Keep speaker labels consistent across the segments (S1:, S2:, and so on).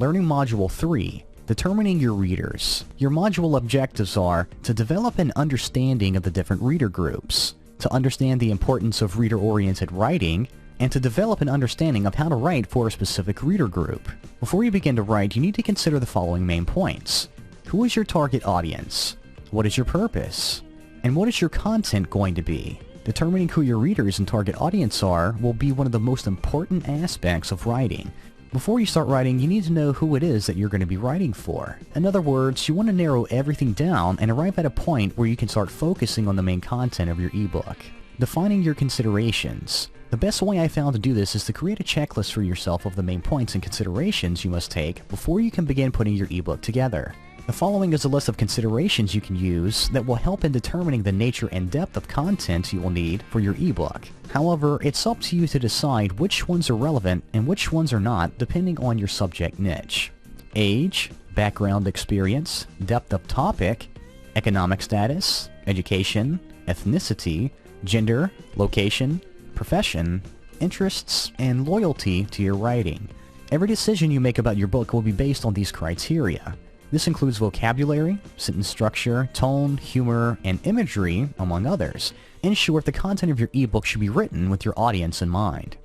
S1: Learning Module 3, Determining Your Readers. Your module objectives are to develop an understanding of the different reader groups, to understand the importance of reader-oriented writing, and to develop an understanding of how to write for a specific reader group. Before you begin to write, you need to consider the following main points. Who is your target audience? What is your purpose? And what is your content going to be? Determining who your readers and target audience are will be one of the most important aspects of writing. Before you start writing, you need to know who it is that you're going to be writing for. In other words, you want to narrow everything down and arrive at a point where you can start focusing on the main content of your ebook. Defining your considerations. The best way I found to do this is to create a checklist for yourself of the main points and considerations you must take before you can begin putting your ebook together. The following is a list of considerations you can use that will help in determining the nature and depth of content you will need for your ebook. However, it's up to you to decide which ones are relevant and which ones are not depending on your subject niche. Age, background experience, depth of topic, economic status, education, ethnicity, gender, location, profession, interests, and loyalty to your writing. Every decision you make about your book will be based on these criteria. This includes vocabulary, sentence structure, tone, humor, and imagery, among others. In short, the content of your ebook should be written with your audience in mind.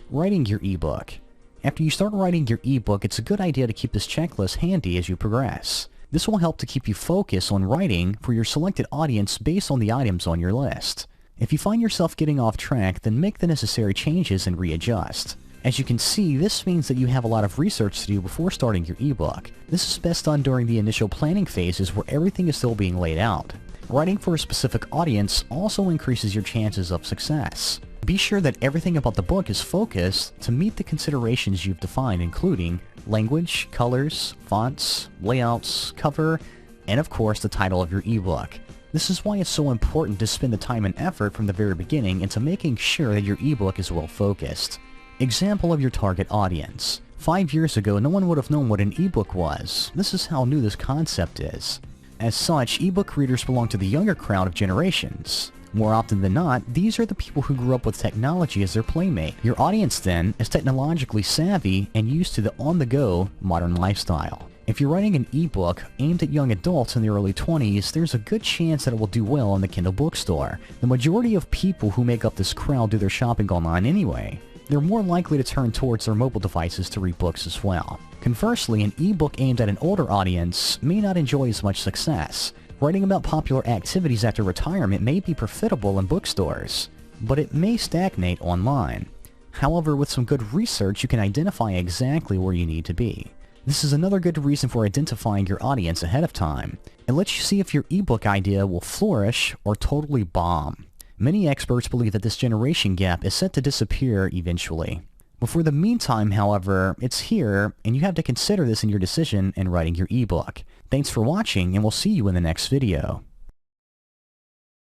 S1: Writing your ebook. After you start writing your ebook, it's a good idea to keep this checklist handy as you progress. This will help to keep you focused on writing for your selected audience based on the items on your list. If you find yourself getting off track, then make the necessary changes and readjust. As you can see, this means that you have a lot of research to do before starting your ebook. This is best done during the initial planning phases where everything is still being laid out. Writing for a specific audience also increases your chances of success. Be sure that everything about the book is focused to meet the considerations you've defined, including language, colors, fonts, layouts, cover, and of course the title of your ebook. This is why it's so important to spend the time and effort from the very beginning into making sure that your ebook is well focused. Example of your target audience. 5 years ago, no one would have known what an ebook was. This is how new this concept is. As such, ebook readers belong to the younger crowd of generations. More often than not, these are the people who grew up with technology as their playmate. Your audience, then, is technologically savvy and used to the on-the-go modern lifestyle. If you're writing an ebook aimed at young adults in the early 20s, there's a good chance that it will do well in the Kindle bookstore. The majority of people who make up this crowd do their shopping online anyway. They're more likely to turn towards their mobile devices to read books as well. Conversely, an ebook aimed at an older audience may not enjoy as much success. Writing about popular activities after retirement may be profitable in bookstores, but it may stagnate online. However, with some good research, you can identify exactly where you need to be. This is another good reason for identifying your audience ahead of time. It lets you see if your ebook idea will flourish or totally bomb. Many experts believe that this generation gap is set to disappear eventually. But for the meantime, however, it's here, and you have to consider this in your decision in writing your ebook. Thanks for watching, and we'll see you in the next video.